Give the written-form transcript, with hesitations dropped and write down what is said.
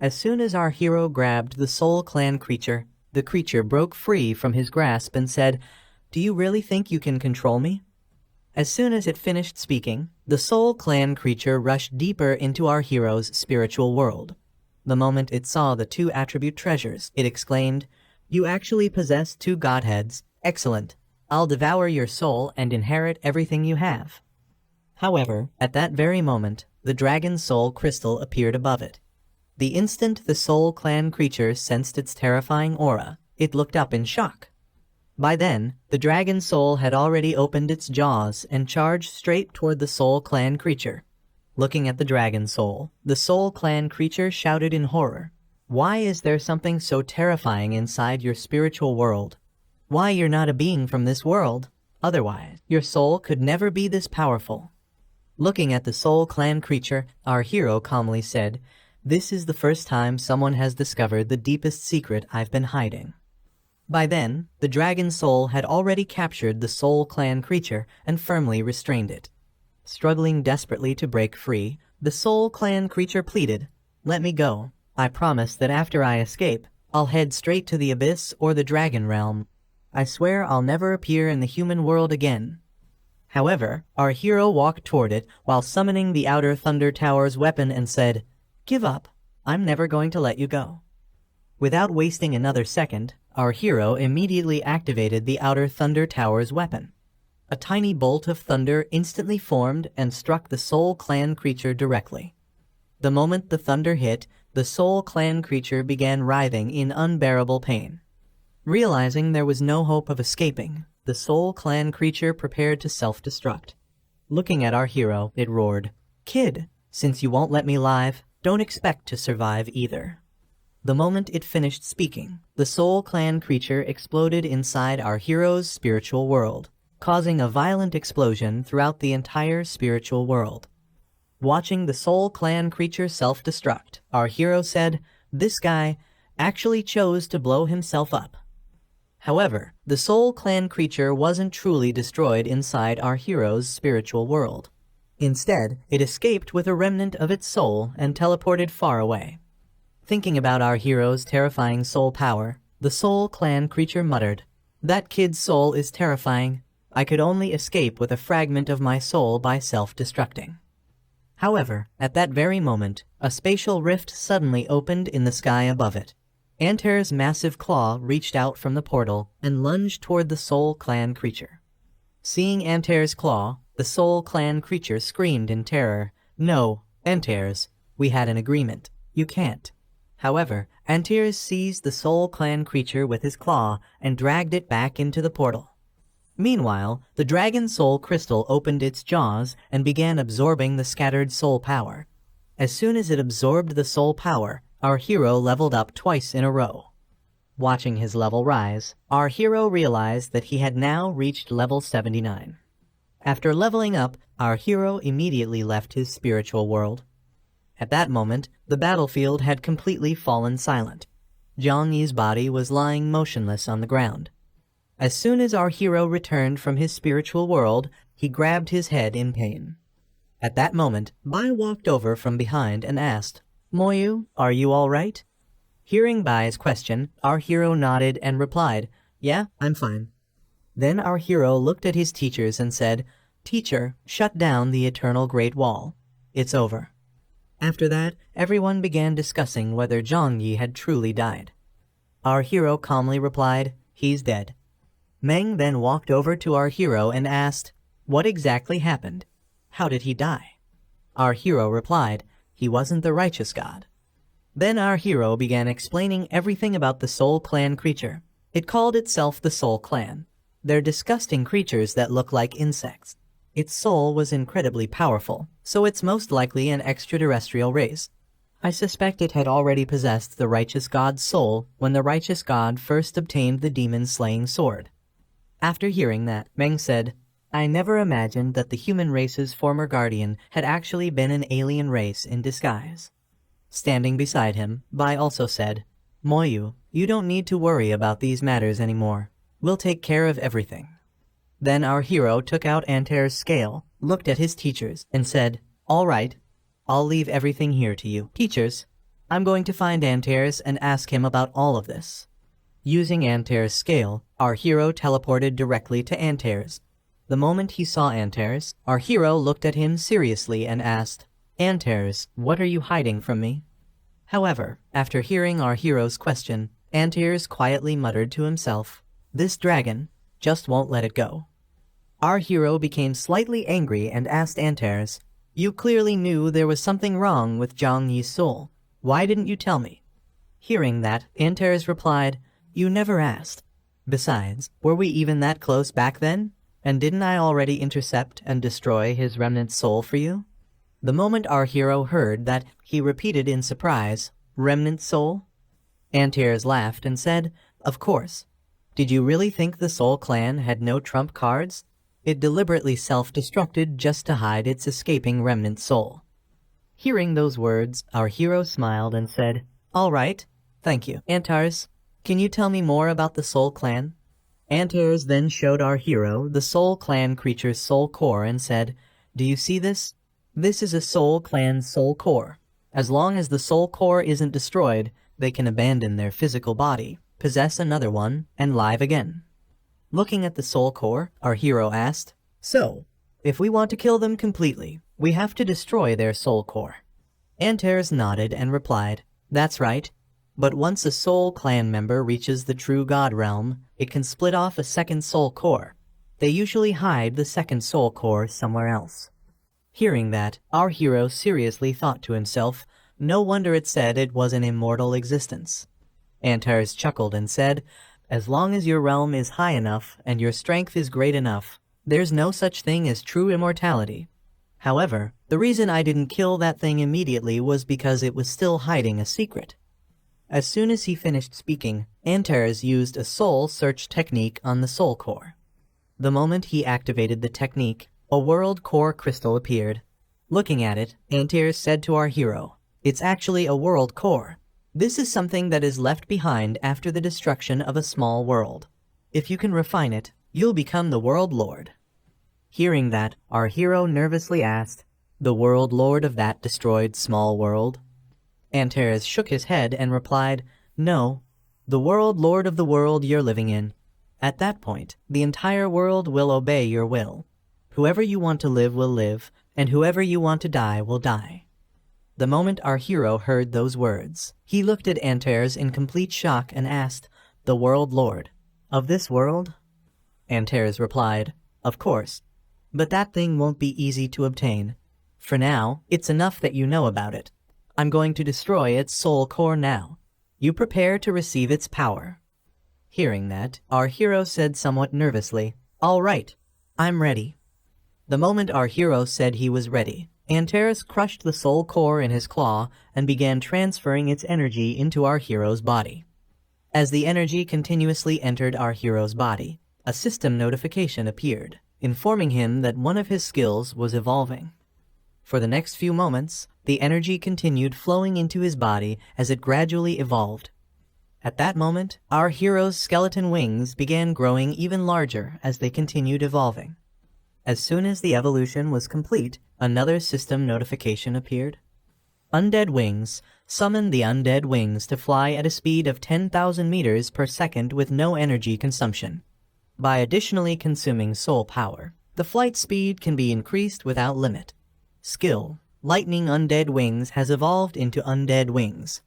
As soon as our hero grabbed the Soul Clan creature, the creature broke free from his grasp and said, "Do you really think you can control me?" As soon as it finished speaking, the Soul Clan creature rushed deeper into our hero's spiritual world. The moment it saw the two attribute treasures, it exclaimed, "You actually possess two godheads. Excellent. I'll devour your soul and inherit everything you have." However, at that very moment, the dragon's soul crystal appeared above it. The instant the Soul Clan creature sensed its terrifying aura, it looked up in shock. By then, the dragon soul had already opened its jaws and charged straight toward the Soul Clan creature. Looking at the dragon soul, the Soul Clan creature shouted in horror, "Why is there something so terrifying inside your spiritual world? Why, you're not a being from this world. Otherwise, your soul could never be this powerful." Looking at the Soul Clan creature, our hero calmly said, "This is the first time someone has discovered the deepest secret I've been hiding." By then, the dragon soul had already captured the Soul Clan creature and firmly restrained it. Struggling desperately to break free, the Soul Clan creature pleaded, "Let me go. I promise that after I escape, I'll head straight to the abyss or the dragon realm. I swear I'll never appear in the human world again." However, our hero walked toward it while summoning the Outer Thunder Tower's weapon and said, "Give up. I'm never going to let you go." Without wasting another second, our hero immediately activated the Outer Thunder Tower's weapon. A tiny bolt of thunder instantly formed and struck the Soul Clan creature directly. The moment the thunder hit, the Soul Clan creature began writhing in unbearable pain. Realizing there was no hope of escaping, the Soul Clan creature prepared to self-destruct. Looking at our hero, it roared, "Kid, since you won't let me live, don't expect to survive either." The moment it finished speaking, the Soul Clan creature exploded inside our hero's spiritual world, causing a violent explosion throughout the entire spiritual world. Watching the Soul Clan creature self-destruct, our hero said, "This guy actually chose to blow himself up." However, the Soul Clan creature wasn't truly destroyed inside our hero's spiritual world. Instead, it escaped with a remnant of its soul and teleported far away. Thinking about our hero's terrifying soul power, the Soul Clan creature muttered, "That kid's soul is terrifying. I could only escape with a fragment of my soul by self-destructing." However, at that very moment, a spatial rift suddenly opened in the sky above it. Antair's massive claw reached out from the portal and lunged toward the Soul Clan creature. Seeing Antair's claw, the Soul Clan creature screamed in terror, "No, Antair's, we had an agreement. You can't." However, Antares seized the Soul Clan creature with his claw and dragged it back into the portal. Meanwhile, the dragon soul crystal opened its jaws and began absorbing the scattered soul power. As soon as it absorbed the soul power, our hero leveled up twice in a row. Watching his level rise, our hero realized that he had now reached level 79. After leveling up, our hero immediately left his spiritual world. At that moment, the battlefield had completely fallen silent. Zhang Yi's body was lying motionless on the ground. As soon as our hero returned from his spiritual world, he grabbed his head in pain. At that moment, Bai walked over from behind and asked, "Moyu, are you all right?" Hearing Bai's question, our hero nodded and replied, "Yeah, I'm fine." Then our hero looked at his teachers and said, "Teacher, shut down the Eternal Great Wall. It's over." After that, everyone began discussing whether Zhang Yi had truly died. Our hero calmly replied, "He's dead." Meng then walked over to our hero and asked, "What exactly happened? How did he die?" Our hero replied, "He wasn't the righteous god." Then our hero began explaining everything about the Soul Clan creature. It called itself the Soul Clan. They're disgusting creatures that look like insects. Its soul was incredibly powerful, so it's most likely an extraterrestrial race. I suspect it had already possessed the righteous god's soul when the righteous god first obtained the demon-slaying sword. After hearing that, Meng said, "I never imagined that the human race's former guardian had actually been an alien race in disguise." Standing beside him, Bai also said, "Moyu, you don't need to worry about these matters anymore. We'll take care of everything." Then our hero took out Antair's scale, looked at his teachers, and said, "All right, I'll leave everything here to you. Teachers, I'm going to find Antares and ask him about all of this. Using Antares' scale, our hero teleported directly to Antares. The moment he saw Antares, our hero looked at him seriously and asked, Antares, what are you hiding from me? However, after hearing our hero's question, Antares quietly muttered to himself, this dragon just won't let it go. Our hero became slightly angry and asked Antares, you clearly knew there was something wrong with Zhang Yi's soul. Why didn't you tell me? Hearing that, Antares replied, you never asked. Besides, were we even that close back then? And didn't I already intercept and destroy his remnant soul for you? The moment our hero heard that, he repeated in surprise, remnant soul? Antares laughed and said, of course. Did you really think the Soul Clan had no trump cards? It deliberately self-destructed just to hide its escaping remnant soul. Hearing those words, our hero smiled and said, all right, thank you. Antares, can you tell me more about the Soul Clan? Antares then showed our hero the Soul Clan creature's soul core and said, do you see this? This is a Soul Clan's soul core. As long as the soul core isn't destroyed, they can abandon their physical body, possess another one, and live again. Looking at the soul core, our hero asked, so, if we want to kill them completely, we have to destroy their soul core. Antares nodded and replied, that's right. But once a Soul Clan member reaches the true God realm, it can split off a second soul core. They usually hide the second soul core somewhere else. Hearing that, our hero seriously thought to himself, no wonder it said it was an immortal existence. Antares chuckled and said, as long as your realm is high enough and your strength is great enough, there's no such thing as true immortality. However, the reason I didn't kill that thing immediately was because it was still hiding a secret. As soon as he finished speaking, Antares used a soul search technique on the soul core. The moment he activated the technique, a world core crystal appeared. Looking at it, Antares said to our hero, it's actually a world core. This is something that is left behind after the destruction of a small world. If you can refine it, you'll become the world lord. Hearing that, our hero nervously asked, the world lord of that destroyed small world? Antares shook his head and replied, no, the world lord of the world you're living in. At that point, the entire world will obey your will. Whoever you want to live will live, and whoever you want to die will die. The moment our hero heard those words, he looked at Antares in complete shock and asked, the world lord of this world? Antares replied, of course, but that thing won't be easy to obtain. For now, it's enough that you know about it. I'm going to destroy its soul core now. You prepare to receive its power. Hearing that, our hero said somewhat nervously, all right, I'm ready. The moment our hero said he was ready, Antares crushed the soul core in his claw and began transferring its energy into our hero's body. As the energy continuously entered our hero's body, a system notification appeared, informing him that one of his skills was evolving. For the next few moments, the energy continued flowing into his body as it gradually evolved. At that moment, our hero's skeleton wings began growing even larger as they continued evolving. As soon as the evolution was complete, another system notification appeared. Undead Wings. Summon the undead wings to fly at a speed of 10,000 meters per second with no energy consumption. By additionally consuming soul power, the flight speed can be increased without limit. Skill. Lightning Undead Wings has evolved into Undead Wings.